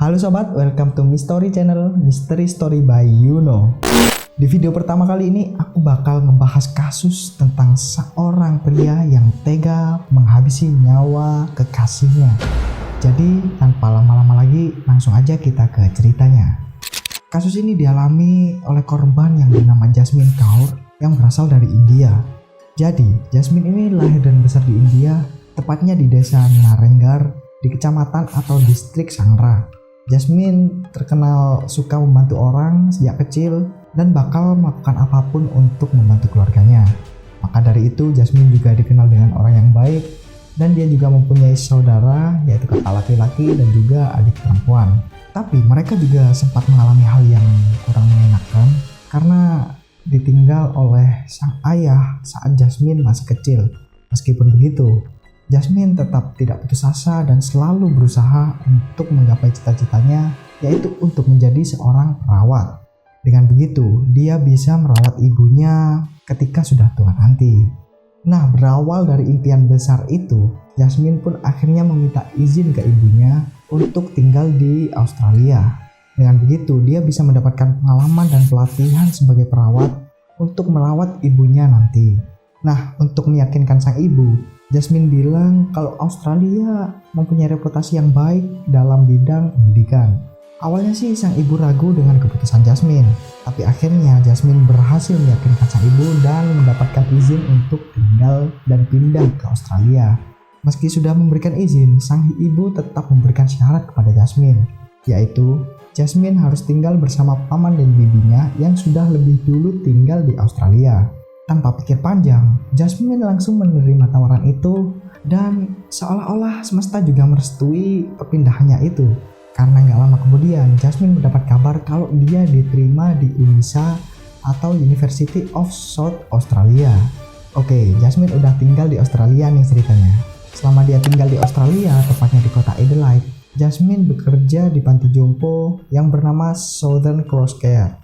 Halo sobat, welcome to Mystery Channel, Mystery Story by Yuno. Di video pertama kali ini aku bakal ngebahas kasus tentang seorang pria yang tega menghabisi nyawa kekasihnya. Jadi tanpa lama-lama lagi, langsung aja kita ke ceritanya. Kasus ini dialami oleh korban yang bernama Jasmine Kaur yang berasal dari India. Jadi Jasmine ini lahir dan besar di India, tepatnya di desa Narenggar di kecamatan atau distrik Sangra. Jasmine terkenal suka membantu orang sejak kecil dan bakal melakukan apapun untuk membantu keluarganya. Maka dari itu Jasmine juga dikenal dengan orang yang baik dan dia juga mempunyai saudara yaitu kakak laki-laki dan juga adik perempuan. Tapi mereka juga sempat mengalami hal yang kurang mengenakan karena ditinggal oleh sang ayah saat Jasmine masih kecil. Meskipun begitu, Jasmine tetap tidak putus asa dan selalu berusaha untuk menggapai cita-citanya, yaitu untuk menjadi seorang perawat. Dengan begitu, dia bisa merawat ibunya ketika sudah tua nanti. Nah, berawal dari impian besar itu, Jasmine pun akhirnya meminta izin ke ibunya untuk tinggal di Australia. Dengan begitu, dia bisa mendapatkan pengalaman dan pelatihan sebagai perawat untuk merawat ibunya nanti. Nah, untuk meyakinkan sang ibu, Jasmine bilang kalau Australia mempunyai reputasi yang baik dalam bidang pendidikan. Awalnya sih sang ibu ragu dengan keputusan Jasmine, tapi akhirnya Jasmine berhasil meyakinkan sang ibu dan mendapatkan izin untuk tinggal dan pindah ke Australia. Meski sudah memberikan izin, sang ibu tetap memberikan syarat kepada Jasmine, yaitu Jasmine harus tinggal bersama paman dan bibinya yang sudah lebih dulu tinggal di Australia. Tanpa pikir panjang, Jasmine langsung menerima tawaran itu dan seolah-olah semesta juga merestui perpindahannya itu. Karena nggak lama kemudian, Jasmine mendapat kabar kalau dia diterima di UNISA atau University of South Australia. Oke, Jasmine udah tinggal di Australia nih ceritanya. Selama dia tinggal di Australia, tepatnya di kota Adelaide, Jasmine bekerja di panti jompo yang bernama Southern Cross Care.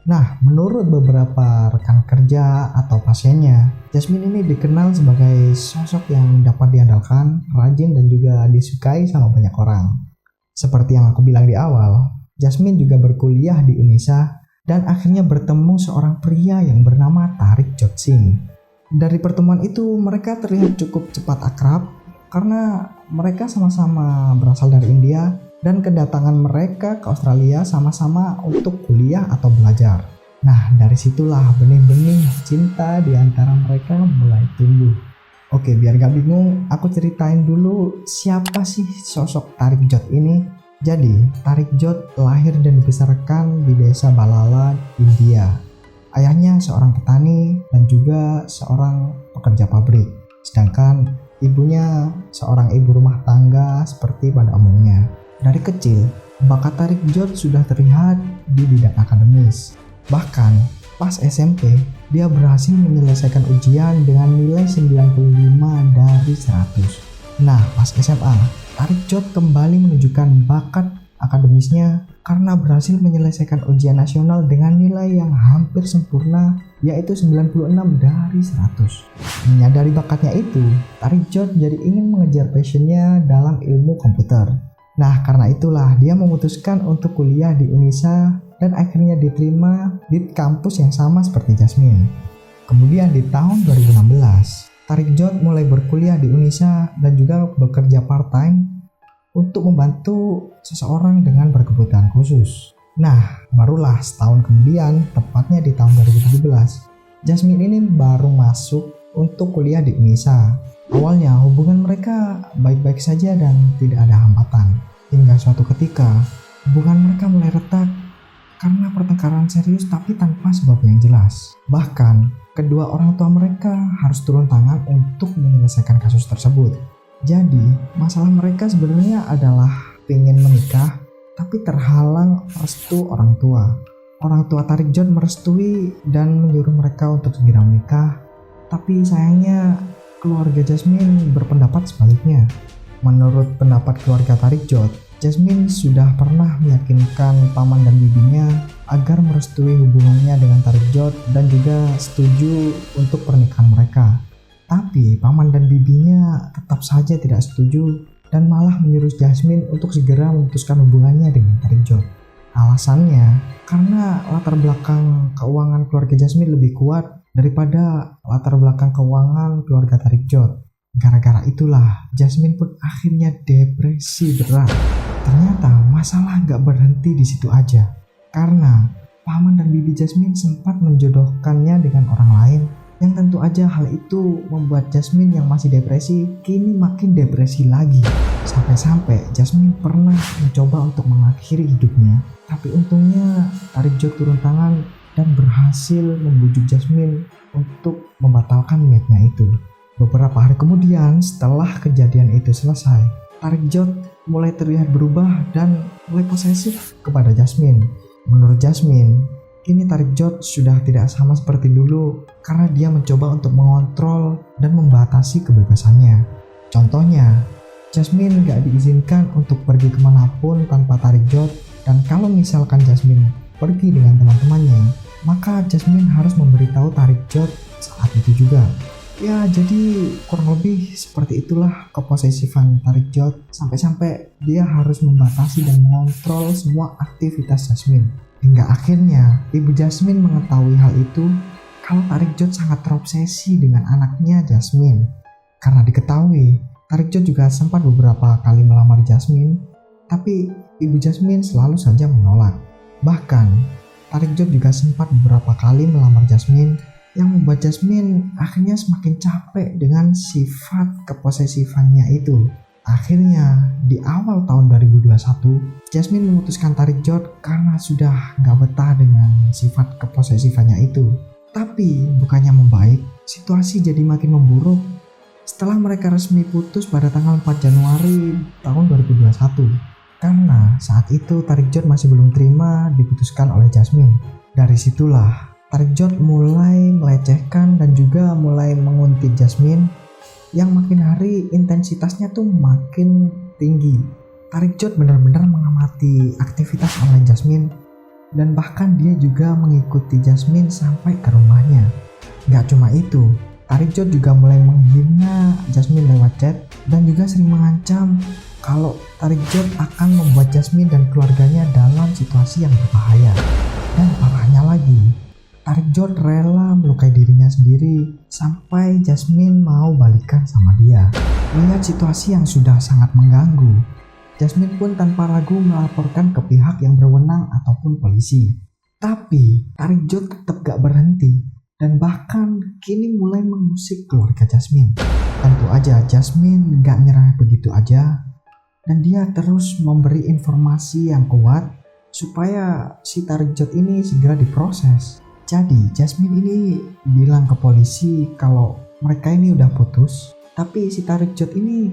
Nah, menurut beberapa rekan kerja atau pasiennya, Jasmine ini dikenal sebagai sosok yang dapat diandalkan, rajin dan juga disukai sama banyak orang. Seperti yang aku bilang di awal, Jasmine juga berkuliah di UNISA dan akhirnya bertemu seorang pria yang bernama Tarik Jot Singh. Dari pertemuan itu, mereka terlihat cukup cepat akrab karena mereka sama-sama berasal dari India dan kedatangan mereka ke Australia sama-sama untuk kuliah atau belajar. Nah, dari situlah benih-benih cinta di antara mereka mulai tumbuh. Oke, biar gak bingung, aku ceritain dulu siapa sih sosok Tarik Jot ini. Jadi, Tarik Jot lahir dan dibesarkan di desa Balala, India. Ayahnya seorang petani dan juga seorang pekerja pabrik. Sedangkan ibunya seorang ibu rumah tangga seperti pada umumnya. Dari kecil, bakat Tarik Jot sudah terlihat di bidang akademis. Bahkan, pas SMP, dia berhasil menyelesaikan ujian dengan nilai 95 dari 100. Nah, pas SMA, Tarik Jot kembali menunjukkan bakat akademisnya karena berhasil menyelesaikan ujian nasional dengan nilai yang hampir sempurna, yaitu 96 dari 100. Menyadari bakatnya itu, Tarik Jot jadi ingin mengejar passionnya dalam ilmu komputer. Nah, karena itulah dia memutuskan untuk kuliah di UNISA dan akhirnya diterima di kampus yang sama seperti Jasmine. Kemudian di tahun 2016, Tarik Jot mulai berkuliah di UNISA dan juga bekerja part-time untuk membantu seseorang dengan berkebutuhan khusus. Nah, barulah setahun kemudian, tepatnya di tahun 2017, Jasmine ini baru masuk untuk kuliah di UNISA. Awalnya hubungan mereka baik-baik saja dan tidak ada hambatan. Hingga suatu ketika, hubungan mereka mulai retak karena pertengkaran serius tapi tanpa sebab yang jelas. Bahkan, kedua orang tua mereka harus turun tangan untuk menyelesaikan kasus tersebut. Jadi, masalah mereka sebenarnya adalah pengen menikah tapi terhalang restu orang tua. Orang tua Tarik Jot merestui dan menyuruh mereka untuk segera menikah. Tapi sayangnya keluarga Jasmine berpendapat sebaliknya. Menurut pendapat keluarga Tarik Jot, Jasmine sudah pernah meyakinkan paman dan bibinya agar merestui hubungannya dengan Tarik Jot dan juga setuju untuk pernikahan mereka. Tapi paman dan bibinya tetap saja tidak setuju dan malah menyuruh Jasmine untuk segera memutuskan hubungannya dengan Tarik Jod. Alasannya karena latar belakang keuangan keluarga Jasmine lebih kuat daripada latar belakang keuangan keluarga Tarik Jod. Gara-gara itulah Jasmine pun akhirnya depresi berat. Ternyata masalah gak berhenti di situ aja, karena paman dan bibi Jasmine sempat menjodohkannya dengan orang lain, yang tentu aja hal itu membuat Jasmine yang masih depresi kini makin depresi lagi. Sampai-sampai Jasmine pernah mencoba untuk mengakhiri hidupnya, tapi untungnya Tarik Jod turun tangan dan berhasil membujuk Jasmine untuk membatalkan niatnya itu. Beberapa hari kemudian setelah kejadian itu selesai, Tarik Jod mulai terlihat berubah dan mulai posesif kepada Jasmine. Menurut Jasmine, kini Tarik Jod sudah tidak sama seperti dulu karena dia mencoba untuk mengontrol dan membatasi kebebasannya. Contohnya, Jasmine gak diizinkan untuk pergi kemanapun tanpa Tarik Jod, dan kalau misalkan Jasmine pergi dengan teman-temannya, maka Jasmine harus memberitahu Tarik Jod saat itu juga. Ya, jadi kurang lebih seperti itulah keposesifan Tarik Jod, sampai-sampai dia harus membatasi dan mengontrol semua aktivitas Jasmine. Hingga akhirnya ibu Jasmine mengetahui hal itu kalau Tarik Jod sangat terobsesi dengan anaknya Jasmine. Karena diketahui Tarik Jod juga sempat beberapa kali melamar Jasmine, tapi ibu Jasmine selalu saja menolak. Bahkan Tarik Jod juga sempat beberapa kali melamar Jasmine, yang membuat Jasmine akhirnya semakin capek dengan sifat keposesifannya itu. Akhirnya di awal tahun 2021, Jasmine memutuskan Tarik Jod karena sudah gak betah dengan sifat keposesifannya itu. Tapi bukannya membaik, situasi jadi makin memburuk setelah mereka resmi putus pada tanggal 4 Januari tahun 2021. Karena saat itu Tarik Jod masih belum terima diputuskan oleh Jasmine. Dari situlah Tarik Jod mulai melecehkan dan juga mulai menguntit Jasmine, yang makin hari intensitasnya tuh makin tinggi. Tarik Jod benar-benar mengamati aktivitas online Jasmine, dan bahkan dia juga mengikuti Jasmine sampai ke rumahnya. Gak cuma itu, Tarik Jod juga mulai menghina Jasmine lewat chat dan juga sering mengancam kalau Tarik Jod akan membuat Jasmine dan keluarganya dalam situasi yang berbahaya. Dan parahnya lagi, Tarik Jod rela melukai dirinya sendiri sampai Jasmine mau balikan sama dia. Melihat situasi yang sudah sangat mengganggu, Jasmine pun tanpa ragu melaporkan ke pihak yang berwenang ataupun polisi. Tapi Tarik Jod tetap gak berhenti dan bahkan kini mulai mengusik keluarga Jasmine. Tentu aja Jasmine gak nyerah begitu aja, dan dia terus memberi informasi yang kuat supaya si Tarik Jod ini segera diproses. Jadi Jasmine ini bilang ke polisi kalau mereka ini udah putus, tapi si Tarik Jod ini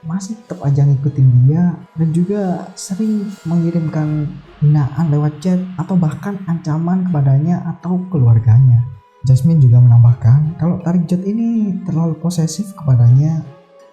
masih tetap aja ngikutin dia dan juga sering mengirimkan hinaan lewat chat atau bahkan ancaman kepadanya atau keluarganya. Jasmine juga menambahkan kalau Tarik Jod ini terlalu posesif kepadanya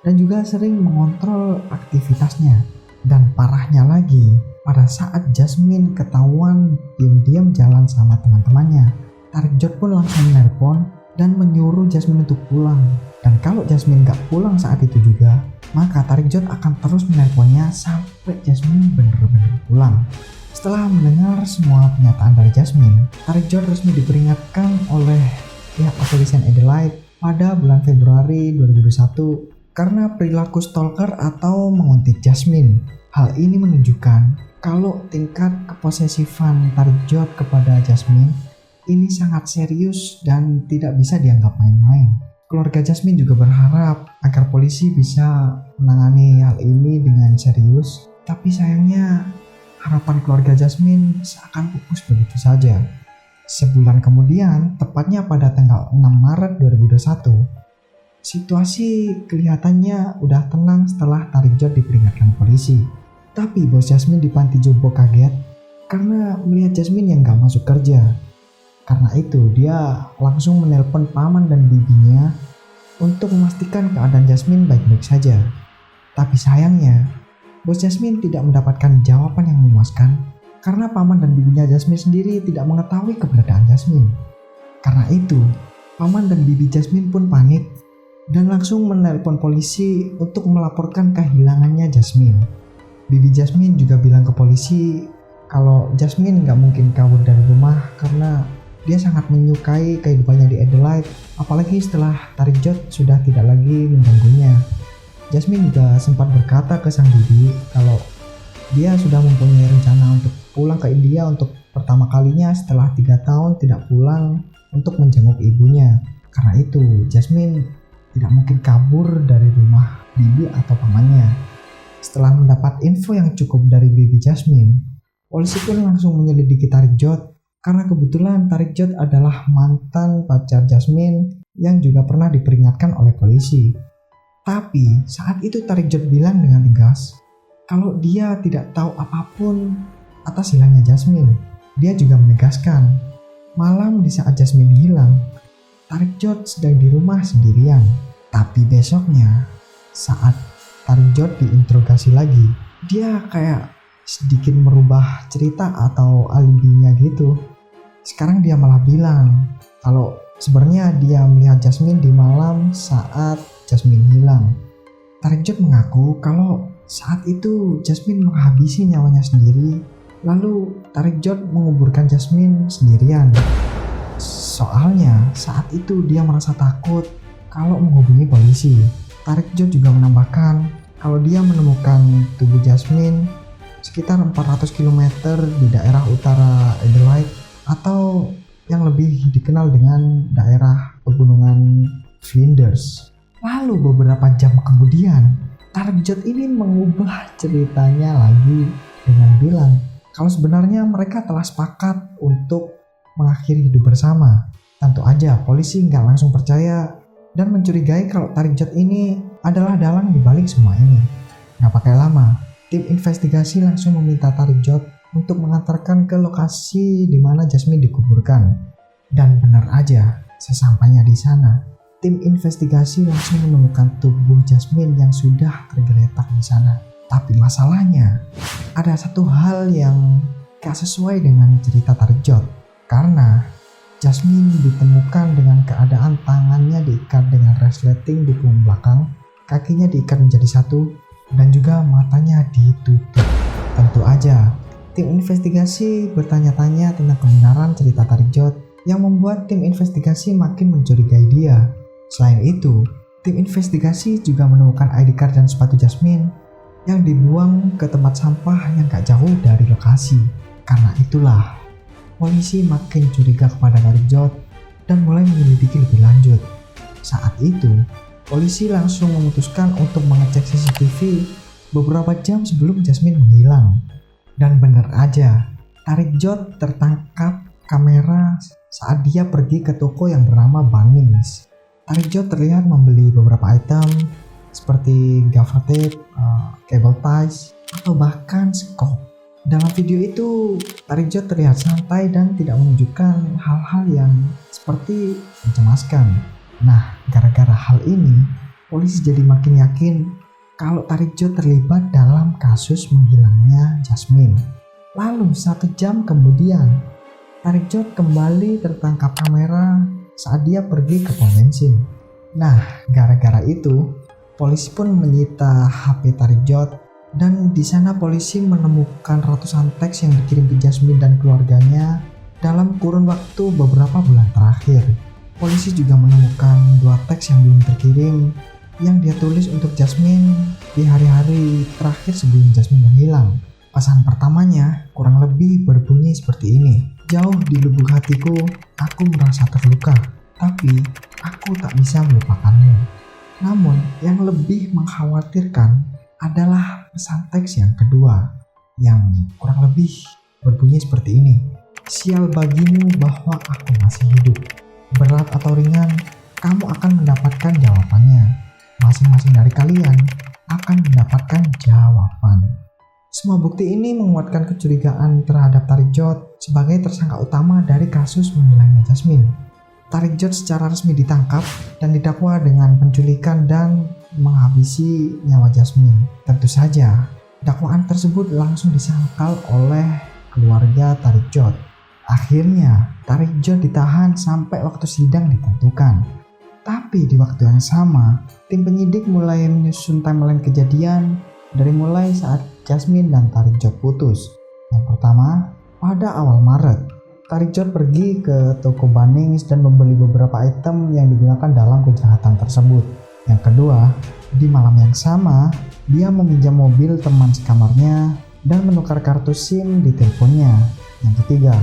dan juga sering mengontrol aktivitasnya. Dan parahnya lagi, pada saat Jasmine ketahuan diam-diam jalan sama teman-temannya, Tarik Jod pun langsung menelpon dan menyuruh Jasmine untuk pulang. Dan kalau Jasmine gak pulang saat itu juga, maka Tarik Jod akan terus menelponnya sampai Jasmine benar-benar pulang. Setelah mendengar semua pernyataan dari Jasmine, Tarik Jod resmi diperingatkan oleh pihak kepolisian Adelaide pada bulan Februari 2021 karena perilaku stalker atau menguntit Jasmine. Hal ini menunjukkan kalau tingkat keposesifan Tarik Jod kepada Jasmine ini sangat serius dan tidak bisa dianggap main-main. Keluarga Jasmine juga berharap agar polisi bisa menangani hal ini dengan serius, tapi sayangnya harapan keluarga Jasmine seakan pupus begitu saja. Sebulan kemudian, tepatnya pada tanggal 6 Maret 2021, situasi kelihatannya udah tenang setelah Tarik Jod diperingatkan polisi. Tapi bos Jasmine di panti jompo kaget karena melihat Jasmine yang gak masuk kerja. Karena itu dia langsung menelpon paman dan bibinya untuk memastikan keadaan Jasmine baik-baik saja. Tapi sayangnya, bos Jasmine tidak mendapatkan jawaban yang memuaskan karena paman dan bibinya Jasmine sendiri tidak mengetahui keberadaan Jasmine. Karena itu, paman dan bibi Jasmine pun panik dan langsung menelpon polisi untuk melaporkan kehilangannya Jasmine. Bibi Jasmine juga bilang ke polisi kalau Jasmine nggak mungkin kabur dari rumah karena dia sangat menyukai kehidupannya di Adelaide, apalagi setelah Tarik Jod sudah tidak lagi mengganggunya. Jasmine juga sempat berkata ke sang bibi kalau dia sudah mempunyai rencana untuk pulang ke India untuk pertama kalinya setelah 3 tahun tidak pulang untuk menjenguk ibunya. Karena itu, Jasmine tidak mungkin kabur dari rumah bibi atau pamannya. Setelah mendapat info yang cukup dari bibi Jasmine, polisi pun langsung menyelidiki Tarik Jod karena kebetulan Tarik Jod adalah mantan pacar Jasmine yang juga pernah diperingatkan oleh polisi. Tapi saat itu Tarik Jod bilang dengan tegas kalau dia tidak tahu apapun atas hilangnya Jasmine. Dia juga menegaskan malam di saat Jasmine hilang, Tarik Jod sedang di rumah sendirian. Tapi besoknya saat Tarik Jod diinterogasi lagi, dia kayak sedikit merubah cerita atau alibinya gitu. Sekarang dia malah bilang kalau sebenarnya dia melihat Jasmine di malam saat Jasmine hilang. Tarik Jod mengaku kalau saat itu Jasmine menghabisi nyawanya sendiri, lalu Tarik Jod menguburkan Jasmine sendirian. Soalnya saat itu dia merasa takut kalau menghubungi polisi. Tarik Jod juga menambahkan kalau dia menemukan tubuh Jasmine sekitar 400 km di daerah utara Adelaide atau yang lebih dikenal dengan daerah pegunungan Flinders. Lalu beberapa jam kemudian, Tarik Jod ini mengubah ceritanya lagi dengan bilang kalau sebenarnya mereka telah sepakat untuk mengakhiri hidup bersama. Tentu aja polisi nggak langsung percaya dan mencurigai kalau Tarik Jod ini adalah dalang dibalik semua ini. Nggak pakai lama, tim investigasi langsung meminta Tarik Jod untuk mengantarkan ke lokasi di mana Jasmine dikuburkan. Dan benar aja, sesampainya di sana, tim investigasi langsung menemukan tubuh Jasmine yang sudah tergeletak di sana. Tapi masalahnya, ada satu hal yang gak sesuai dengan cerita Tarik Jod. Karena Jasmine ditemukan dengan keadaan tangannya diikat dengan resleting di punggung belakang, kakinya diikat menjadi satu, dan juga matanya ditutup. Tentu aja, tim investigasi bertanya-tanya tentang kebenaran cerita Tarik Jod yang membuat tim investigasi makin mencurigai dia. Selain itu, tim investigasi juga menemukan ID card dan sepatu Jasmine yang dibuang ke tempat sampah yang gak jauh dari lokasi. Karena itulah, polisi makin curiga kepada Tarik Jod dan mulai menyelidiki lebih lanjut. Saat itu, polisi langsung memutuskan untuk mengecek CCTV beberapa jam sebelum Jasmine menghilang. Dan benar aja, Tarik Jod tertangkap kamera saat dia pergi ke toko yang bernama Bunnings. Tarik Jod terlihat membeli beberapa item seperti gaffer tape, cable ties, atau bahkan skop. Dalam video itu, Tarik Jod terlihat santai dan tidak menunjukkan hal-hal yang seperti mencemaskan. Nah, gara-gara hal ini, polisi jadi makin yakin kalau Tarik Jod terlibat dalam kasus menghilangnya Jasmine. Lalu 1 jam kemudian, Tarik Jod kembali tertangkap kamera saat dia pergi ke pom bensin. Nah, gara-gara itu, polisi pun menyita HP Tarik Jod dan di sana polisi menemukan ratusan teks yang dikirim ke Jasmine dan keluarganya dalam kurun waktu beberapa bulan terakhir. Polisi juga menemukan 2 teks yang belum terkirim yang dia tulis untuk Jasmine di hari-hari terakhir sebelum Jasmine menghilang. Pesan pertamanya kurang lebih berbunyi seperti ini. Jauh di lubuk hatiku, aku merasa terluka, tapi aku tak bisa melupakanmu. Namun yang lebih mengkhawatirkan adalah pesan teks yang kedua, yang kurang lebih berbunyi seperti ini. Sial bagimu bahwa aku masih hidup. Berat atau ringan, kamu akan mendapatkan jawabannya. Masing-masing dari kalian akan mendapatkan jawaban. Semua bukti ini menguatkan kecurigaan terhadap Tarik Jod sebagai tersangka utama dari kasus menghilangnya Jasmine. Tarik Jod secara resmi ditangkap dan didakwa dengan penculikan dan menghabisi nyawa Jasmine. Tentu saja, dakwaan tersebut langsung disangkal oleh keluarga Tarik Jod. Akhirnya, Tarik Jod ditahan sampai waktu sidang ditentukan. Tapi di waktu yang sama, tim penyidik mulai menyusun timeline kejadian dari mulai saat Jasmine dan Tariq Jod putus. Yang pertama, pada awal Maret, Tariq Jod pergi ke toko Bunnings dan membeli beberapa item yang digunakan dalam kejahatan tersebut. Yang kedua, di malam yang sama, dia meminjam mobil teman sekamarnya dan menukar kartu SIM di teleponnya. Yang ketiga,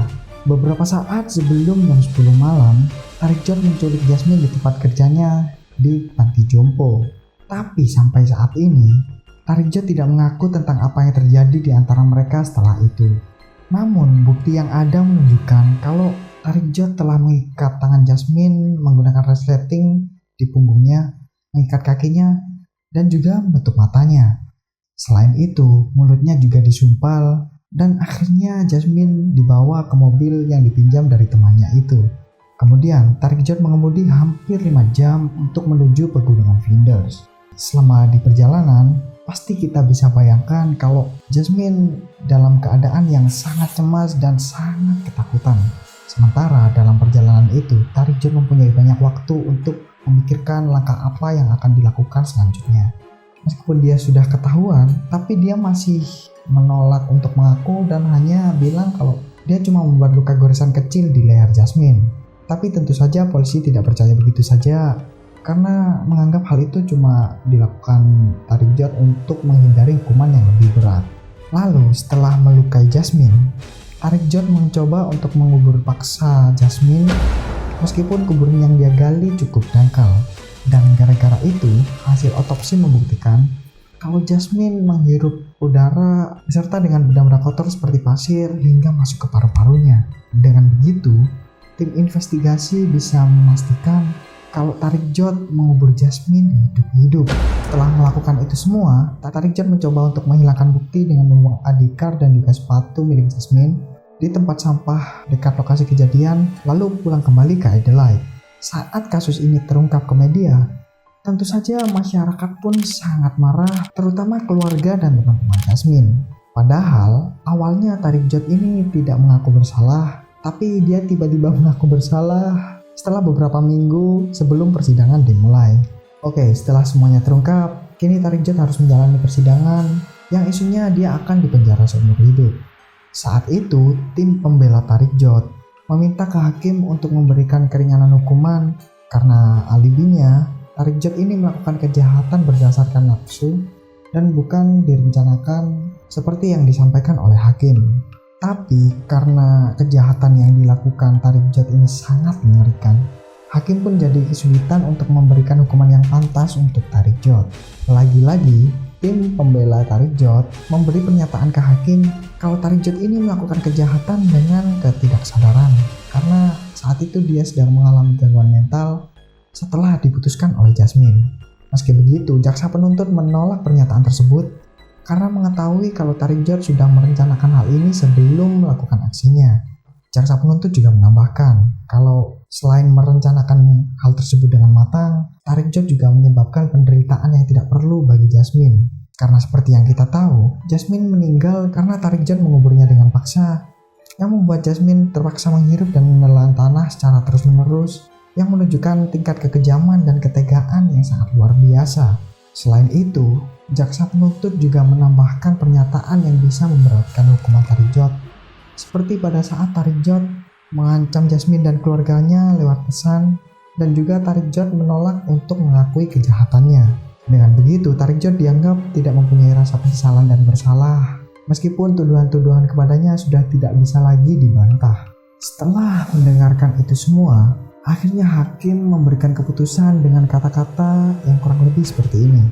beberapa saat sebelum jam 10 malam, Tariq Jod menculik Jasmine di tempat kerjanya di panti jompo. Tapi sampai saat ini, Tariq Jod tidak mengaku tentang apa yang terjadi di antara mereka setelah itu. Namun, bukti yang ada menunjukkan kalau Tariq Jod telah mengikat tangan Jasmine menggunakan resleting di punggungnya, mengikat kakinya, dan juga menutup matanya. Selain itu, mulutnya juga disumpal, dan akhirnya Jasmine dibawa ke mobil yang dipinjam dari temannya itu. Kemudian, Tariq Jod mengemudi hampir 5 jam untuk menuju pegunungan Flinders. Selama di perjalanan, pasti kita bisa bayangkan kalau Jasmine dalam keadaan yang sangat cemas dan sangat ketakutan. Sementara dalam perjalanan itu, Tariq Jod mempunyai banyak waktu untuk memikirkan langkah apa yang akan dilakukan selanjutnya. Meskipun dia sudah ketahuan, tapi dia masih menolak untuk mengaku dan hanya bilang kalau dia cuma membuat luka goresan kecil di leher Jasmine. Tapi tentu saja polisi tidak percaya begitu saja, karena menganggap hal itu cuma dilakukan Tariq Jod untuk menghindari hukuman yang lebih berat. Lalu setelah melukai Jasmine, Tariq Jod mencoba untuk mengubur paksa Jasmine meskipun kuburan yang dia gali cukup dangkal. Dan gara-gara itu, hasil otopsi membuktikan kalau Jasmine menghirup udara beserta dengan benda-benda kotor seperti pasir hingga masuk ke paru-parunya. Dengan begitu, tim investigasi bisa memastikan kalau Tariq Jod mengubur Jasmine hidup-hidup. Setelah melakukan itu semua, Tariq Jod mencoba untuk menghilangkan bukti dengan membuang ID card dan juga sepatu milik Jasmine di tempat sampah dekat lokasi kejadian, lalu pulang kembali ke Adelaide. Saat kasus ini terungkap ke media, tentu saja masyarakat pun sangat marah, terutama keluarga dan teman-teman Jasmine. Padahal awalnya Tariq Jod ini tidak mengaku bersalah, tapi dia tiba-tiba mengaku bersalah setelah beberapa minggu sebelum persidangan dimulai. Oke, setelah semuanya terungkap, kini Tariq Jod harus menjalani persidangan yang isunya dia akan dipenjara seumur hidup. Saat itu, tim pembela Tariq Jod meminta ke hakim untuk memberikan keringanan hukuman karena alibinya Tariq Jod ini melakukan kejahatan berdasarkan nafsu dan bukan direncanakan seperti yang disampaikan oleh hakim. Tapi karena kejahatan yang dilakukan Tariq Jod ini sangat mengerikan, hakim pun jadi kesulitan untuk memberikan hukuman yang pantas untuk Tariq Jod. Lagi-lagi, tim pembela Tariq Jod memberi pernyataan ke hakim kalau Tariq Jod ini melakukan kejahatan dengan ketidaksadaran karena saat itu dia sedang mengalami gangguan mental setelah diputuskan oleh Jasmine. Meski begitu, jaksa penuntut menolak pernyataan tersebut karena mengetahui kalau Tariq Jod sudah merencanakan hal ini sebelum melakukan aksinya. Jaksa penuntut juga menambahkan kalau selain merencanakan hal tersebut dengan matang, Tariq Jod juga menyebabkan penderitaan yang tidak perlu bagi Jasmine. Karena seperti yang kita tahu, Jasmine meninggal karena Tariq Jod menguburnya dengan paksa, yang membuat Jasmine terpaksa menghirup dan menelan tanah secara terus-menerus, yang menunjukkan tingkat kekejaman dan ketegaan yang sangat luar biasa. Selain itu, jaksa penuntut juga menambahkan pernyataan yang bisa memberatkan hukuman Tariq Jod. Seperti pada saat Tariq Jod mengancam Jasmine dan keluarganya lewat pesan, dan juga Tariq Jod menolak untuk mengakui kejahatannya. Dengan begitu, Tariq Jod dianggap tidak mempunyai rasa penyesalan dan bersalah, meskipun tuduhan-tuduhan kepadanya sudah tidak bisa lagi dibantah. Setelah mendengarkan itu semua, akhirnya hakim memberikan keputusan dengan kata-kata yang kurang lebih seperti ini.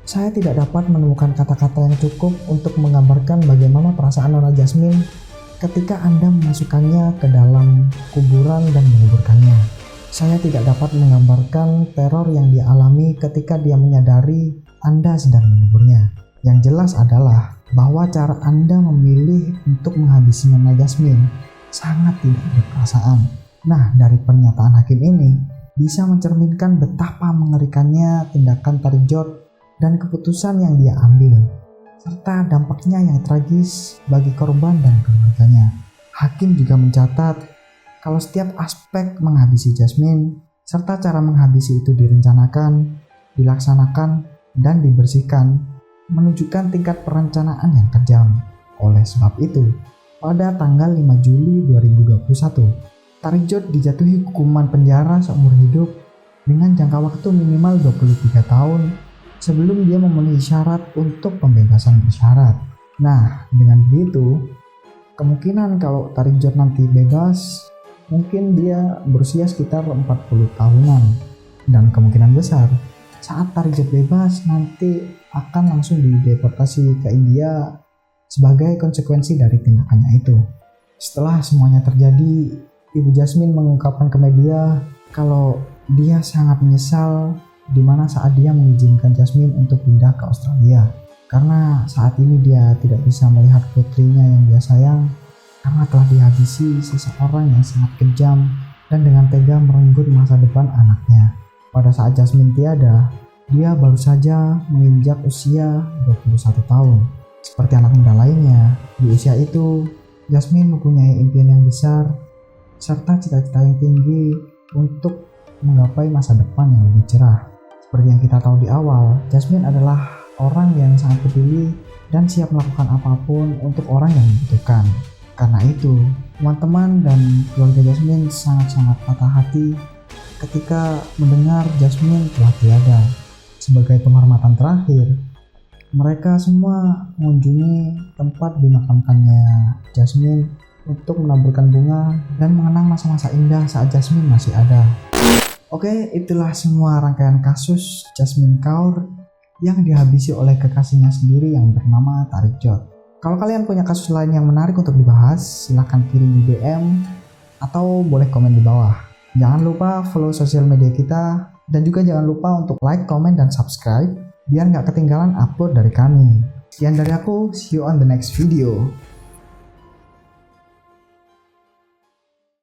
Saya tidak dapat menemukan kata-kata yang cukup untuk menggambarkan bagaimana perasaan Nona Jasmine ketika Anda memasukkannya ke dalam kuburan dan menguburkannya. Saya tidak dapat menggambarkan teror yang dia alami ketika dia menyadari Anda sedang menguburnya. Yang jelas adalah bahwa cara Anda memilih untuk menghabisi Nona Jasmine sangat tidak berperasaan. Nah, dari pernyataan hakim ini bisa mencerminkan betapa mengerikannya tindakan Tariq Jod dan keputusan yang dia ambil, serta dampaknya yang tragis bagi korban dan keluarganya. Hakim juga mencatat kalau setiap aspek menghabisi Jasmine serta cara menghabisi itu direncanakan, dilaksanakan, dan dibersihkan, menunjukkan tingkat perencanaan yang kejam. Oleh sebab itu, pada tanggal 5 Juli 2021, Tariq dijatuhi hukuman penjara seumur hidup dengan jangka waktu minimal 23 tahun sebelum dia memenuhi syarat untuk pembebasan bersyarat. Nah, dengan begitu, kemungkinan kalau Tariq nanti bebas, mungkin dia berusia sekitar 40 tahunan. Dan kemungkinan besar, saat Tariq bebas, nanti akan langsung dideportasi ke India sebagai konsekuensi dari tindakannya itu. Setelah semuanya terjadi, Ibu Jasmine mengungkapkan ke media kalau dia sangat menyesal di mana saat dia mengizinkan Jasmine untuk pindah ke Australia. Karena saat ini dia tidak bisa melihat putrinya yang dia sayang karena telah dihabisi seseorang yang sangat kejam dan dengan tega merenggut masa depan anaknya. Pada saat Jasmine tiada, dia baru saja menginjak usia 21 tahun. Seperti anak muda lainnya, di usia itu, Jasmine mempunyai impian yang besar serta cita-cita yang tinggi untuk menggapai masa depan yang lebih cerah. Seperti yang kita tahu di awal, Jasmine adalah orang yang sangat peduli dan siap melakukan apapun untuk orang yang membutuhkan. Karena itu, teman-teman dan keluarga Jasmine sangat-sangat patah hati ketika mendengar Jasmine telah tiada. Sebagai penghormatan terakhir, mereka semua mengunjungi tempat dimakamkannya Jasmine untuk menaburkan bunga dan mengenang masa-masa indah saat Jasmine masih ada. Oke, itulah semua rangkaian kasus Jasmine Kaur yang dihabisi oleh kekasihnya sendiri yang bernama Tariq. Kalau kalian punya kasus lain yang menarik untuk dibahas, silahkan kirim di DM atau boleh komen di bawah. Jangan lupa follow sosial media kita dan juga jangan lupa untuk like, komen, dan subscribe biar nggak ketinggalan upload dari kami. Sekian dari aku, see you on the next video.